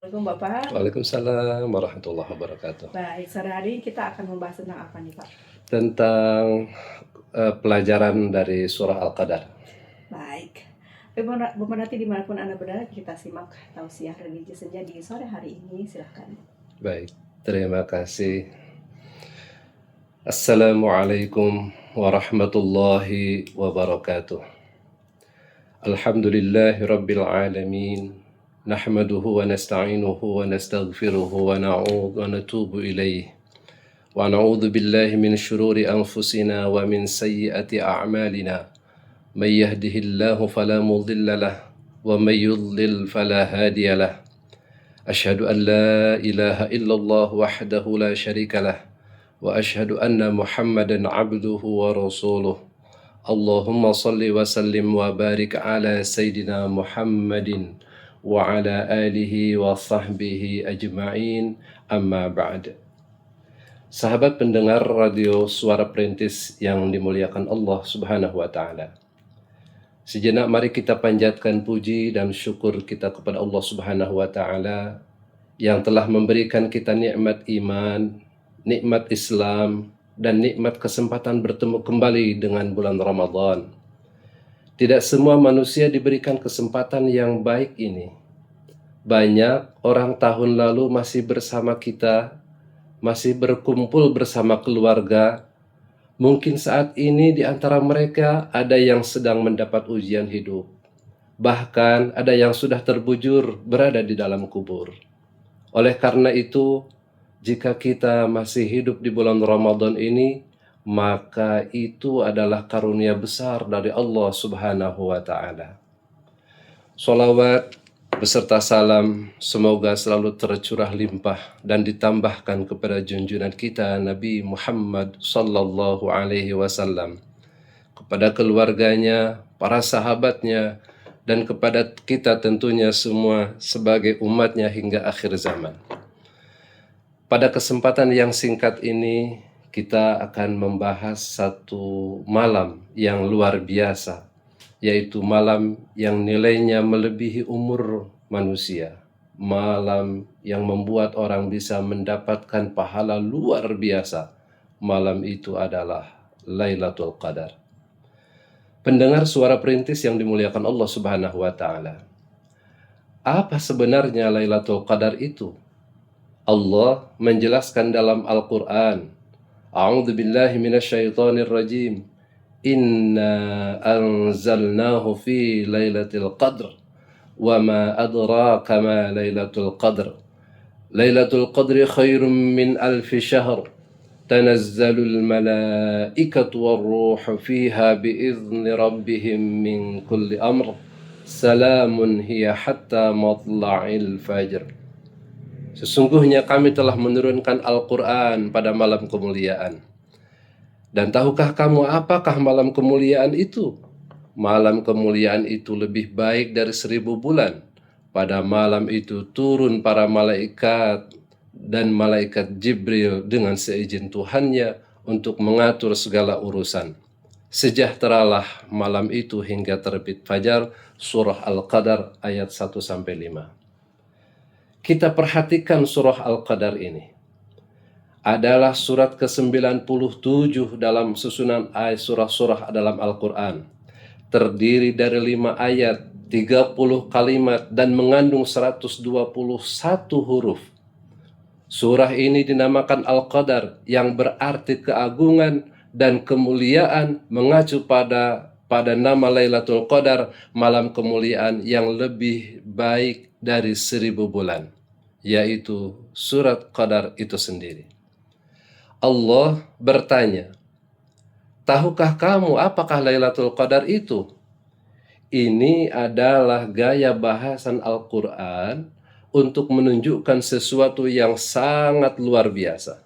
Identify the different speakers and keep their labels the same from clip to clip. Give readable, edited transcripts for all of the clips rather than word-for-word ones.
Speaker 1: Assalamualaikum Bapak.
Speaker 2: Waalaikumsalam warahmatullahi wabarakatuh.
Speaker 1: Baik, sore hari ini kita akan membahas tentang apa nih Pak?
Speaker 2: Tentang, pelajaran dari surah Al-Qadar.
Speaker 1: Baik. Bapak nanti dimanapun Anda berada, kita simak tausiah religi saja di sore hari ini, silahkan.
Speaker 2: Baik, terima kasih. Assalamualaikum warahmatullahi wabarakatuh. Alhamdulillahi rabbil alamin. Nahmaduhu wa nasta'inuhu wa nastaghfiruhu wa natubu ilaih. ونعوذ بالله من شرور أنفسنا ومن سيئات أعمالنا من يهده الله فلا مضل له ومن يضلل فلا هادي له أشهد أن لا إله إلا الله وحده لا شريك له وأشهد أن محمدا عبده ورسوله اللهم صل وسلم وبارك على سيدنا محمد وعلى آله وصحبه أجمعين أما بعد. Sahabat pendengar radio Suara Perintis yang dimuliakan Allah Subhanahu wa Ta'ala. Sejenak mari kita panjatkan puji dan syukur kita kepada Allah Subhanahu wa Ta'ala yang telah memberikan kita nikmat iman, nikmat Islam, dan nikmat kesempatan bertemu kembali dengan bulan Ramadan. Tidak semua manusia diberikan kesempatan yang baik ini. Banyak orang tahun lalu masih bersama kita, masih berkumpul bersama keluarga. Mungkin saat ini di antara mereka ada yang sedang mendapat ujian hidup. Bahkan ada yang sudah terbujur berada di dalam kubur. Oleh karena itu, jika kita masih hidup di bulan Ramadan ini, maka itu adalah karunia besar dari Allah Subhanahu wa Ta'ala. Sholawat beserta salam semoga selalu tercurah limpah dan ditambahkan kepada junjungan kita Nabi Muhammad sallallahu alaihi wasallam, kepada keluarganya, para sahabatnya, dan kepada kita tentunya semua sebagai umatnya hingga akhir zaman. Pada kesempatan yang singkat ini kita akan membahas satu malam yang luar biasa, yaitu malam yang nilainya melebihi umur manusia. Malam yang membuat orang bisa mendapatkan pahala luar biasa. Malam itu adalah Lailatul Qadar. Pendengar Suara Perintis yang dimuliakan Allah Subhanahu wa Ta'ala. Apa sebenarnya Lailatul Qadar itu? Allah menjelaskan dalam Al-Quran, A'udzu billahi minasyaitonir rajim. Inna anzalnahu fi lailatul qadr wa ma adraka ma lailatul qadr. Lailatul qadri khairum min alfi syahr. Tanazzalul malaikatu warruhu fiha biizni rabbihim min kulli amr. Salamun hiya hatta matla'il fajr. Sesungguhnya kami telah menurunkan Al-Quran pada malam kemuliaan. Dan tahukah kamu apakah malam kemuliaan itu? Malam kemuliaan itu lebih baik dari 1000 bulan. Pada malam itu turun para malaikat dan malaikat Jibril dengan seizin Tuhannya untuk mengatur segala urusan. Sejahteralah malam itu hingga terbit fajar. Surah Al-Qadar ayat 1-5. Kita perhatikan surah Al-Qadar ini. Adalah surat ke-97 dalam susunan ayat surah-surah dalam Al-Quran. Terdiri dari 5 ayat, 30 kalimat, dan mengandung 121 huruf. Surah ini dinamakan Al-Qadar, yang berarti keagungan dan kemuliaan, mengacu pada nama Lailatul Qadar, malam kemuliaan yang lebih baik dari 1000 bulan, yaitu surat Qadar itu sendiri. Allah bertanya, tahukah kamu apakah Lailatul Qadar itu? Ini adalah gaya bahasan Al-Quran untuk menunjukkan sesuatu yang sangat luar biasa.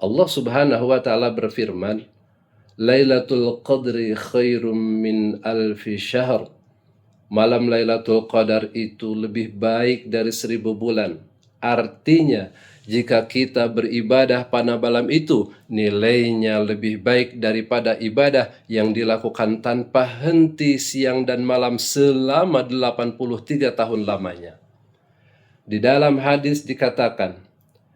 Speaker 2: Allah Subhanahu wa Ta'ala berfirman, Lailatul Qadri khairum min alfi syahr. Malam Lailatul Qadar itu lebih baik dari 1000 bulan. Artinya, jika kita beribadah pada malam itu, nilainya lebih baik daripada ibadah yang dilakukan tanpa henti siang dan malam selama 83 tahun lamanya. Di dalam hadis dikatakan,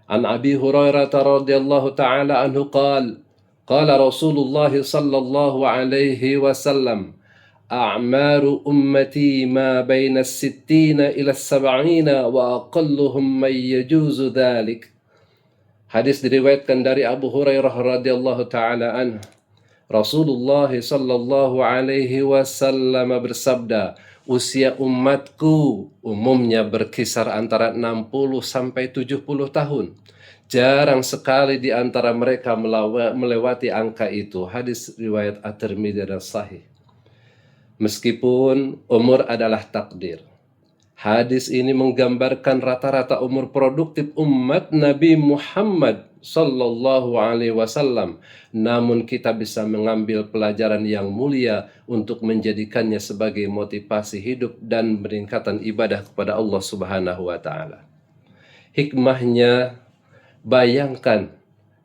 Speaker 2: An Abi Hurairah radhiyallahu taala anhu qala Rasulullah sallallahu alaihi wasallam, a'maru ummati ma baina as-sittina ila as-sab'ina wa aqalluhum man yajuzu dhalik. Hadis diriwayatkan dari Abu Hurairah radhiyallahu taala anhu. Rasulullah sallallahu alaihi wasallam bersabda, usia umatku umumnya berkisar antara 60 sampai 70 tahun. Jarang sekali di antara mereka melewati angka itu. Hadis riwayat At-Tirmidzi dan sahih. Meskipun umur adalah takdir, hadis ini menggambarkan rata-rata umur produktif umat Nabi Muhammad sallallahu alaihi wasallam. Namun kita bisa mengambil pelajaran yang mulia untuk menjadikannya sebagai motivasi hidup dan peningkatan ibadah kepada Allah Subhanahu wa taala. Hikmahnya, bayangkan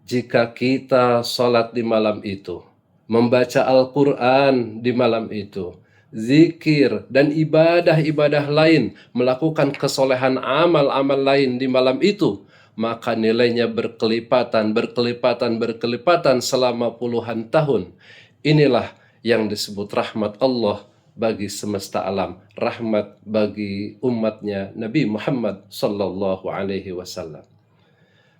Speaker 2: jika kita salat di malam itu, membaca Al-Quran di malam itu, zikir dan ibadah-ibadah lain, melakukan kesolehan amal-amal lain di malam itu, maka nilainya berkelipatan selama puluhan tahun. Inilah yang disebut rahmat Allah bagi semesta alam, rahmat bagi umatnya Nabi Muhammad sallallahu alaihi wasallam.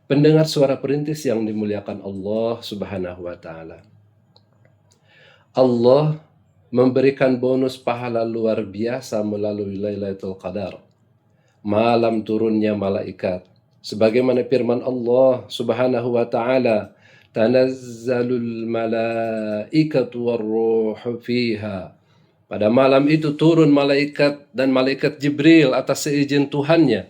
Speaker 2: Pendengar suara perintis yang dimuliakan Allah Subhanahu wa taala, Allah memberikan bonus pahala luar biasa melalui Lailatul Qadar, malam turunnya malaikat. Sebagaimana firman Allah Subhanahu wa taala, tanazzalul malaikatu warruhu fiha. Pada malam itu turun malaikat dan malaikat Jibril atas seizin Tuhannya.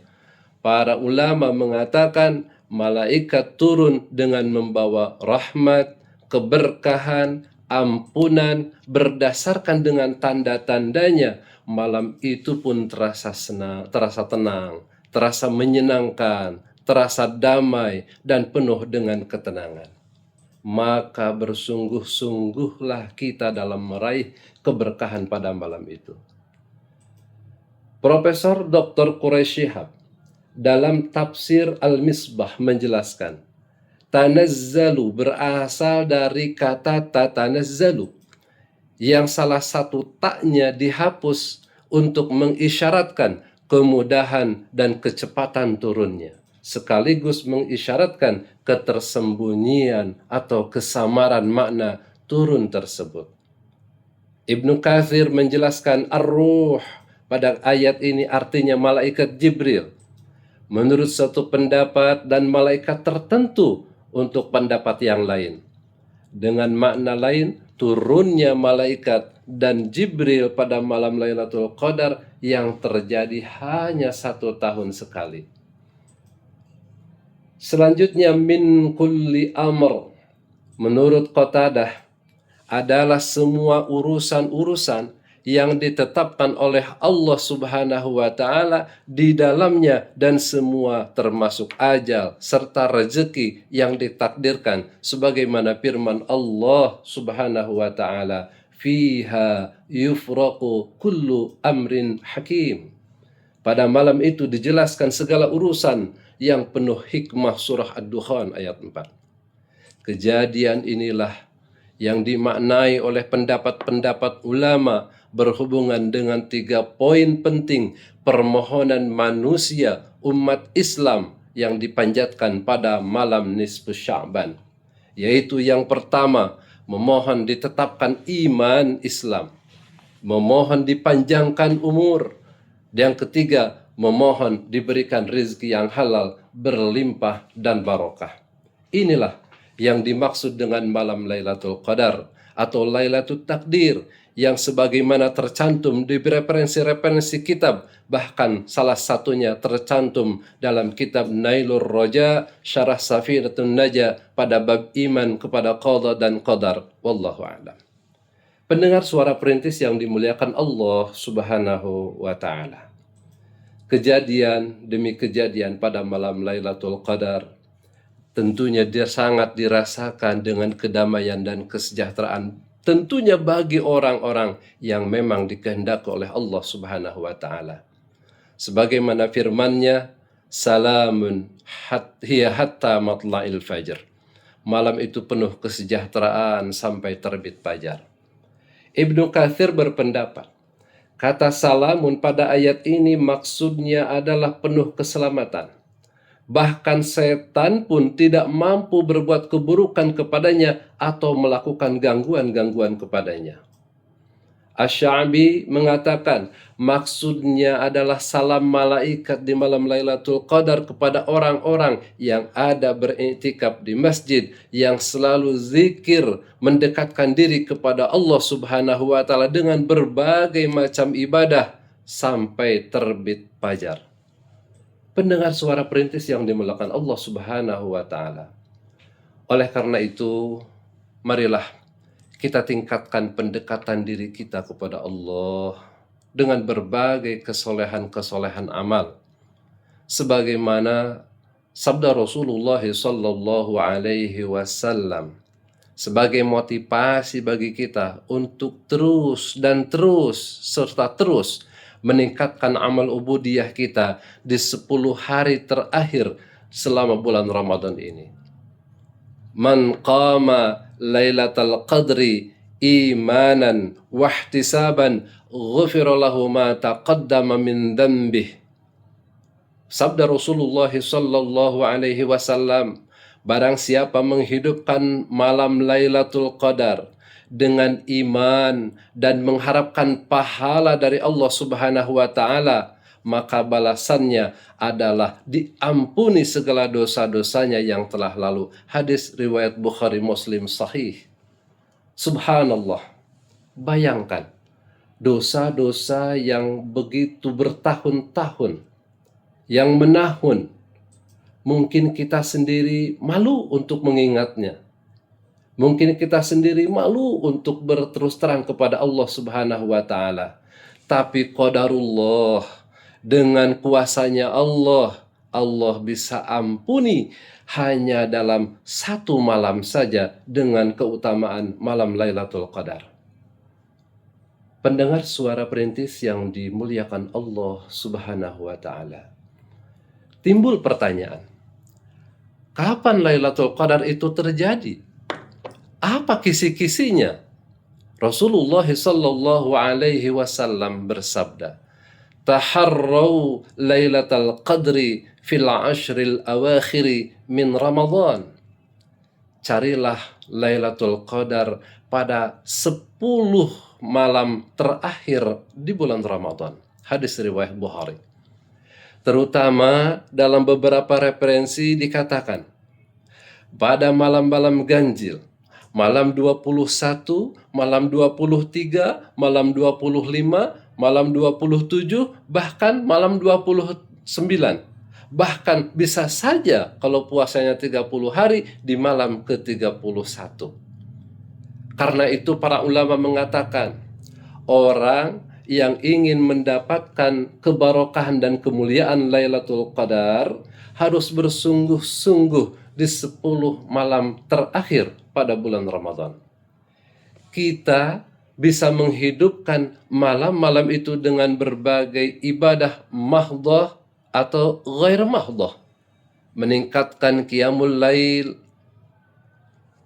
Speaker 2: Para ulama mengatakan malaikat turun dengan membawa rahmat, keberkahan, ampunan, berdasarkan dengan tanda-tandanya. Malam itu pun terasa tenang, terasa menyenangkan, terasa damai, dan penuh dengan ketenangan. Maka bersungguh-sungguhlah kita dalam meraih keberkahan pada malam itu. Profesor Dr. Quraisy Shihab dalam tafsir Al-Misbah menjelaskan, tanazzalu berasal dari kata tatanazzalu, yang salah satu taknya dihapus untuk mengisyaratkan kemudahan dan kecepatan turunnya, sekaligus mengisyaratkan ketersembunyian atau kesamaran makna turun tersebut. Ibnu Katsir menjelaskan ar-ruh pada ayat ini artinya malaikat Jibril. Menurut satu pendapat dan malaikat tertentu untuk pendapat yang lain. Dengan makna lain, turunnya malaikat dan Jibril pada malam Lailatul Qadar yang terjadi hanya 1 tahun sekali. Selanjutnya, min kulli amr, menurut Qatadah, adalah semua urusan-urusan yang ditetapkan oleh Allah Subhanahu wa taala di dalamnya, dan semua termasuk ajal serta rezeki yang ditakdirkan sebagaimana firman Allah Subhanahu wa taala, fiha yufraqu kullu amrin hakim. Pada malam itu dijelaskan segala urusan yang penuh hikmah. Surah Ad-Dukhan ayat 4. Kejadian inilah yang dimaknai oleh pendapat-pendapat ulama berhubungan dengan 3 poin penting permohonan manusia umat Islam yang dipanjatkan pada malam nisfu Sya'ban, yaitu yang pertama, memohon ditetapkan iman Islam, memohon dipanjangkan umur, yang ketiga, memohon diberikan rezeki yang halal, berlimpah dan barokah. Inilah yang dimaksud dengan malam Lailatul Qadar atau Lailatul Takdir, yang sebagaimana tercantum di referensi-referensi kitab, bahkan salah satunya tercantum dalam kitab Nailur Roja Syarah Safinatun Najah pada bab iman kepada qada dan qadar. Wallahu a'lam. Pendengar suara perintis yang dimuliakan Allah Subhanahu wa taala, kejadian demi kejadian pada malam Lailatul Qadar tentunya dia sangat dirasakan dengan kedamaian dan kesejahteraan, tentunya bagi orang-orang yang memang dikehendaki oleh Allah Subhanahu wa taala. Sebagaimana firman-Nya, salamun hiya hatta matla'il fajr. Malam itu penuh kesejahteraan sampai terbit fajar. Ibnu Katsir berpendapat, kata salamun pada ayat ini maksudnya adalah penuh keselamatan. Bahkan setan pun tidak mampu berbuat keburukan kepadanya atau melakukan gangguan-gangguan kepadanya. Asy-Sya'bi mengatakan maksudnya adalah salam malaikat di malam Lailatul Qadar kepada orang-orang yang ada beriktikaf di masjid, yang selalu zikir, mendekatkan diri kepada Allah Subhanahu wa taala dengan berbagai macam ibadah sampai terbit fajar. Pendengar suara perintis yang dimuliakan Allah Subhanahu wa taala. Oleh karena itu, marilah kita tingkatkan pendekatan diri kita kepada Allah dengan berbagai kesolehan-kesolehan amal. Sebagaimana sabda Rasulullah sallallahu alaihi wasallam sebagai motivasi bagi kita untuk terus dan terus serta terus meningkatkan amal ubudiyah kita di 10 hari terakhir selama bulan Ramadan ini. Man qama lailatal qadri imanan wahtisaban ghufira lahu ma taqaddama min dhanbih. Sabda Rasulullah sallallahu alaihi wasallam, barang siapa menghidupkan malam Lailatul Qadar dengan iman dan mengharapkan pahala dari Allah Subhanahu wa taala, maka balasannya adalah diampuni segala dosa-dosanya yang telah lalu. Hadis riwayat Bukhari Muslim sahih. Subhanallah. Bayangkan dosa-dosa yang begitu bertahun-tahun, yang menahun, mungkin kita sendiri malu untuk mengingatnya. Mungkin kita sendiri malu untuk berterus terang kepada Allah Subhanahu wa taala. Tapi qadarullah, dengan kuasanya Allah, Allah bisa ampuni hanya dalam 1 malam saja dengan keutamaan malam Lailatul Qadar. Pendengar suara perintis yang dimuliakan Allah Subhanahu wa taala. Timbul pertanyaan, kapan Lailatul Qadar itu terjadi? Apa kisi-kisinya? Rasulullah sallallahu alaihi wasallam bersabda, "Taharrau Lailatul Qadri fil 'ashril awakhiri min Ramadan." Carilah Lailatul Qadar pada 10 malam terakhir di bulan Ramadan. Hadis riwayat Bukhari. Terutama dalam beberapa referensi dikatakan pada malam-malam ganjil, malam 21, malam 23, malam 25, malam 27, bahkan malam 29. Bahkan bisa saja kalau puasanya 30 hari di malam ke-31. Karena itu para ulama mengatakan, orang yang ingin mendapatkan kebarokahan dan kemuliaan Lailatul Qadar harus bersungguh-sungguh di 10 malam terakhir pada bulan Ramadan. Kita bisa menghidupkan malam-malam itu dengan berbagai ibadah mahdhah atau ghair mahdhah. Meningkatkan qiyamul lail,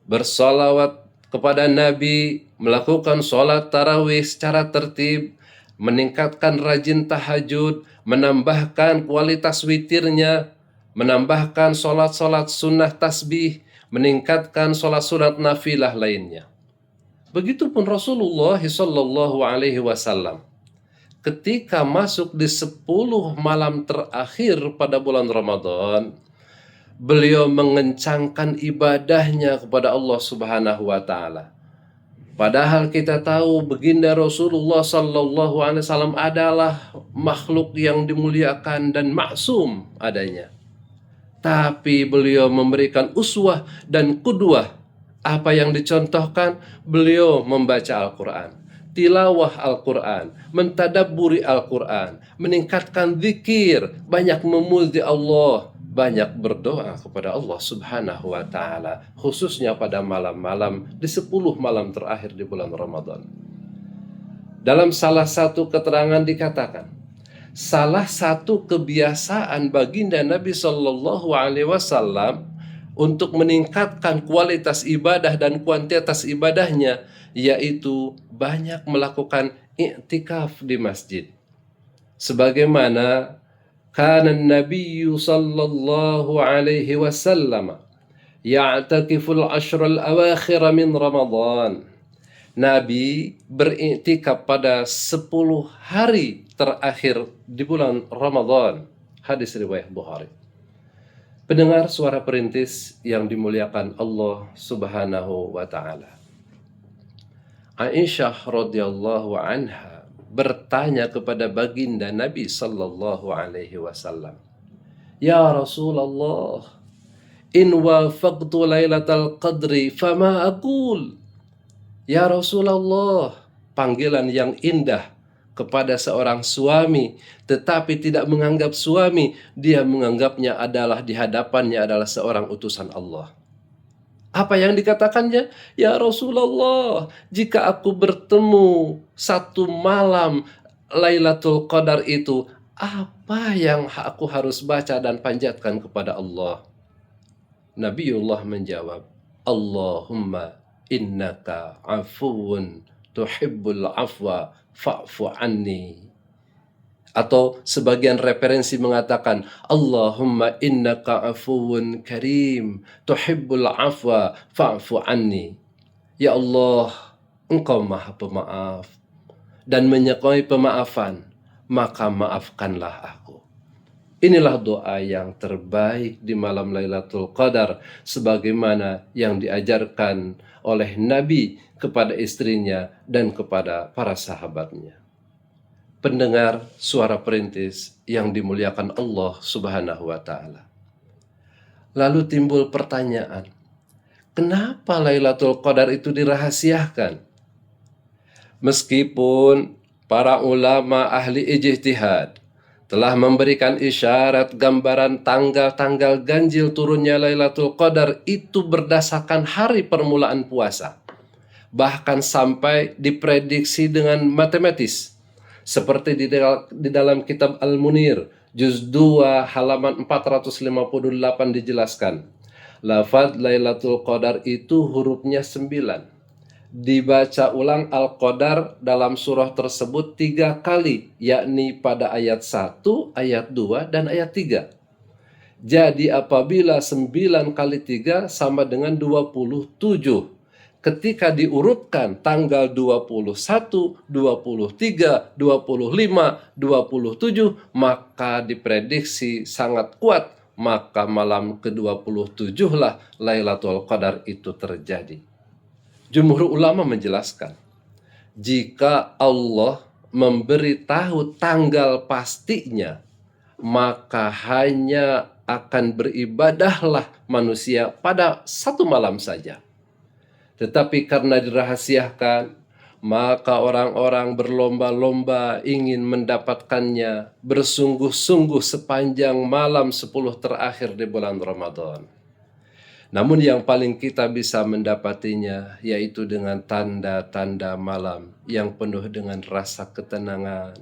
Speaker 2: bersalawat kepada Nabi, melakukan sholat tarawih secara tertib, meningkatkan rajin tahajud, menambahkan kualitas witirnya, menambahkan sholat-sholat sunnah tasbih, meningkatkan sholat sunat nafilah lainnya. Begitupun Rasulullah sallallahu alaihi wasallam ketika masuk di 10 malam terakhir pada bulan Ramadan, beliau mengencangkan ibadahnya kepada Allah Subhanahu wa taala. Padahal kita tahu baginda Rasulullah sallallahu alaihi wasallam adalah makhluk yang dimuliakan dan maksum adanya. Tapi beliau memberikan uswah dan qudwah. Apa yang dicontohkan? Beliau membaca Al-Quran, tilawah Al-Quran, mentadabburi Al-Quran, meningkatkan zikir, banyak memuji Allah, banyak berdoa kepada Allah Subhanahu wa taala, khususnya pada malam-malam di 10 malam terakhir di bulan Ramadan. Dalam salah satu keterangan dikatakan, salah satu kebiasaan baginda Nabi Shallallahu Alaihi Wasallam untuk meningkatkan kualitas ibadah dan kuantitas ibadahnya, yaitu banyak melakukan i'tikaf di masjid. Sebagaimana kana Nabi Sallallahu Alaihi Wasallam ya'takiful ashral awakhir min Ramadan. Nabi beriktikaf pada 10 hari terakhir di bulan Ramadan. Hadis riwayat Bukhari. Pendengar suara perintis yang dimuliakan Allah Subhanahu wa taala. Aisyah radhiyallahu anha bertanya kepada baginda Nabi sallallahu alaihi wasallam, "Ya Rasulullah, in wafaqtu lailatal qadri fama aqul?" Ya Rasulullah, panggilan yang indah kepada seorang suami, tetapi tidak menganggap suami, dia menganggapnya adalah di hadapannya adalah seorang utusan Allah. Apa yang dikatakannya? Ya Rasulullah, jika aku bertemu satu malam Lailatul Qadar itu, apa yang aku harus baca dan panjatkan kepada Allah? Nabiullah menjawab, Allahumma innaka afuwun tuhibbul afwa fa'fu anni. Atau sebagian referensi mengatakan, Allahumma innaka afuwun karim tuhibbul afwa fa'fu anni. Ya Allah, Engkau Maha Pemaaf dan menyukai pemaafan, maka maafkanlah aku. Inilah doa yang terbaik di malam Lailatul Qadar, sebagaimana yang diajarkan oleh Nabi kepada istrinya dan kepada para sahabatnya. Pendengar suara perintis yang dimuliakan Allah Subhanahu wa taala. Lalu timbul pertanyaan, kenapa Lailatul Qadar itu dirahasiakan? Meskipun para ulama ahli ijtihad telah memberikan isyarat gambaran tanggal-tanggal ganjil turunnya Lailatul Qadar itu berdasarkan hari permulaan puasa. Bahkan sampai diprediksi dengan matematis. Seperti di dalam kitab Al-Munir, juz 2 halaman 458 dijelaskan. Lafaz Lailatul Qadar itu hurufnya 9. Dibaca ulang Al-Qadar dalam surah tersebut 3 kali, yakni pada ayat 1, ayat 2, dan ayat 3. Jadi apabila 9 kali 3 sama dengan 27. Ketika diurutkan tanggal 21, 23, 25, 27, maka diprediksi sangat kuat, maka malam ke-27 lah Lailatul Qadar itu terjadi. Jumhur ulama menjelaskan, jika Allah memberitahu tanggal pastinya, maka hanya akan beribadahlah manusia pada satu malam saja. Tetapi karena dirahasiakan, maka orang-orang berlomba-lomba ingin mendapatkannya bersungguh-sungguh sepanjang malam 10 terakhir di bulan Ramadan. Namun yang paling kita bisa mendapatinya yaitu dengan tanda-tanda malam yang penuh dengan rasa ketenangan.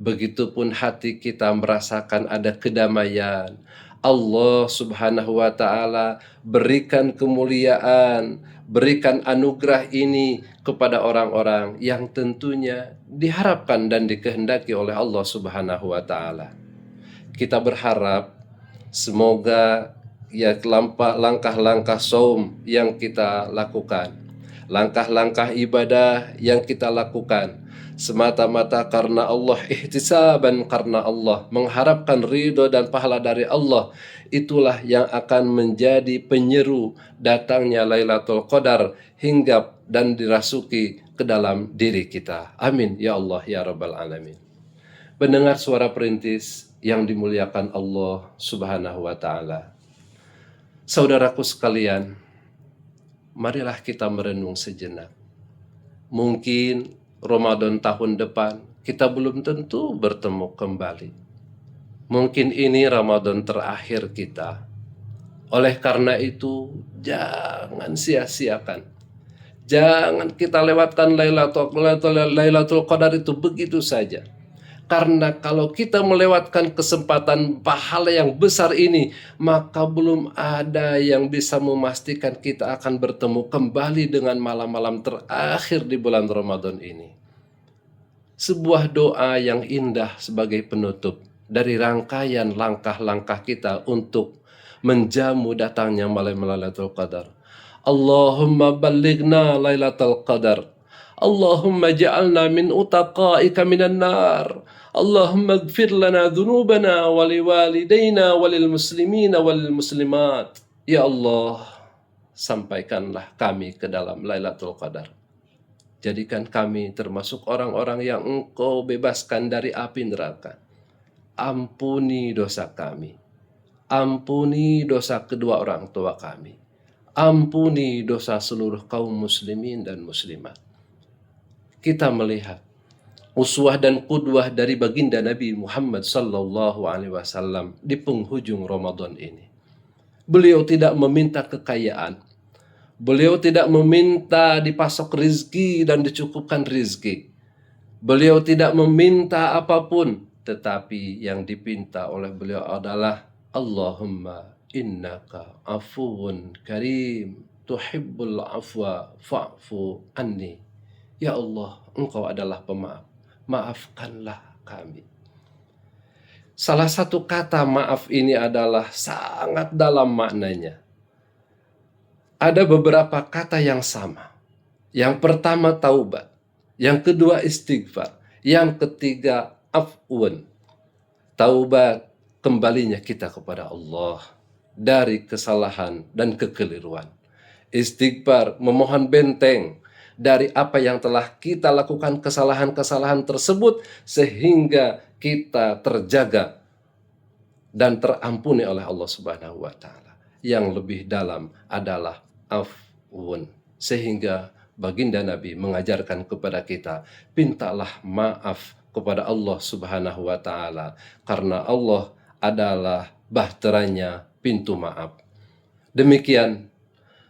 Speaker 2: Begitupun hati kita merasakan ada kedamaian. Allah Subhanahu wa taala berikan kemuliaan, berikan anugerah ini kepada orang-orang yang tentunya diharapkan dan dikehendaki oleh Allah Subhanahu wa taala. Kita berharap semoga ya langkah-langkah saum yang kita lakukan, langkah-langkah ibadah yang kita lakukan semata-mata karena Allah, ihtisaban karena Allah, mengharapkan ridho dan pahala dari Allah, itulah yang akan menjadi penyeru datangnya Lailatul Qadar hingga dan dirasuki ke dalam diri kita. Amin ya Allah ya Rabbal Alamin. Pendengar suara perintis yang dimuliakan Allah Subhanahu wa taala. Saudaraku sekalian, marilah kita merenung sejenak. Mungkin Ramadan tahun depan kita belum tentu bertemu kembali. Mungkin ini Ramadan terakhir kita. Oleh karena itu, jangan sia-siakan. Jangan kita lewatkan Lailatul Qadar itu begitu saja. Karena kalau kita melewatkan kesempatan pahala yang besar ini, maka belum ada yang bisa memastikan kita akan bertemu kembali dengan malam-malam terakhir di bulan Ramadan ini. Sebuah doa yang indah sebagai penutup dari rangkaian langkah-langkah kita untuk menjamu datangnya malam Lailatul Qadar. Allahumma ballighna Lailatul Qadar. Allahumma ja'alna min utaqaika minan nar. Allahumma ighfir lana dhunubana wa liwalidayna wa lil muslimina wal muslimat. Ya Allah, sampaikanlah kami ke dalam Lailatul Qadar. Jadikan kami termasuk orang-orang yang Engkau bebaskan dari api neraka. Ampuni dosa kami. Ampuni dosa kedua orang tua kami. Ampuni dosa seluruh kaum muslimin dan muslimat. Kita melihat uswah dan qudwah dari baginda Nabi Muhammad sallallahu alaihi wasallam di penghujung Ramadan ini. Beliau tidak meminta kekayaan. Beliau tidak meminta dipasok rizki dan dicukupkan rizki. Beliau tidak meminta apapun, tetapi yang dipinta oleh beliau adalah Allahumma innaka afuwun karim tuhibbul afwa fa'fu anni. Ya Allah, Engkau adalah pemaaf. Maafkanlah kami. Salah satu kata maaf ini adalah sangat dalam maknanya. Ada beberapa kata yang sama. Yang pertama taubat, yang kedua istighfar, yang ketiga afwan. Taubat, kembalinya kita kepada Allah dari kesalahan dan kekeliruan. Istighfar, memohon benteng dari apa yang telah kita lakukan, kesalahan-kesalahan tersebut, sehingga kita terjaga dan terampuni oleh Allah Subhanahu wa Ta'ala. Yang lebih dalam adalah afwan, sehingga baginda Nabi mengajarkan kepada kita, mintalah maaf kepada Allah Subhanahu wa Ta'ala, karena Allah adalah bahteranya pintu maaf. Demikian,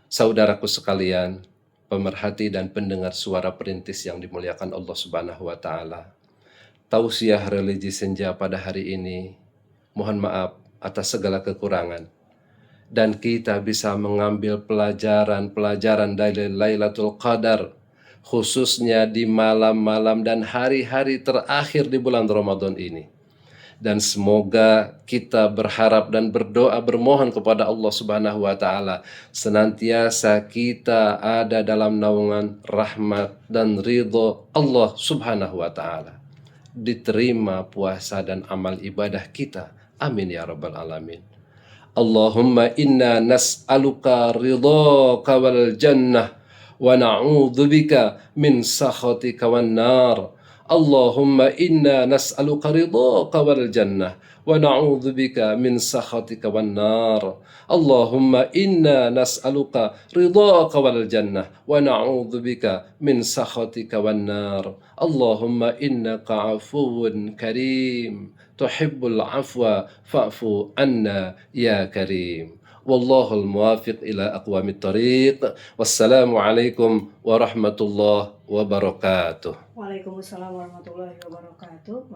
Speaker 2: saudaraku sekalian, pemerhati dan pendengar suara perintis yang dimuliakan Allah Subhanahu wa Ta'ala. Tausiah religi senja pada hari ini, mohon maaf atas segala kekurangan. Dan kita bisa mengambil pelajaran-pelajaran dari Lailatul Qadar, khususnya di malam-malam dan hari-hari terakhir di bulan Ramadan ini. Dan semoga kita berharap dan berdoa bermohon kepada Allah Subhanahu wa Ta'ala, senantiasa kita ada dalam naungan rahmat dan ridho Allah Subhanahu wa Ta'ala. Diterima puasa dan amal ibadah kita. Amin ya rabbal alamin. Allahumma inna nas'aluka ridhaka wal jannah wa na'udzubika min sakhatika wan nar. Allahumma inna nas'aluka ridhaka wal jannah wa na'udzu bika min sakhatika wan nar. Allahumma inna nas'aluka ridhaka wal jannah wa na'udzu bika min sakhatika wan nar. Allahumma innaka afuwun karim tuhibbul afwa fa'fu anna ya karim. Wallahul muwafiq ila aqwamit thariq. Wassalamu alaikum warahmatullahi wabarakatuh.
Speaker 1: Waalaikumsalam warahmatullahi wabarakatuh.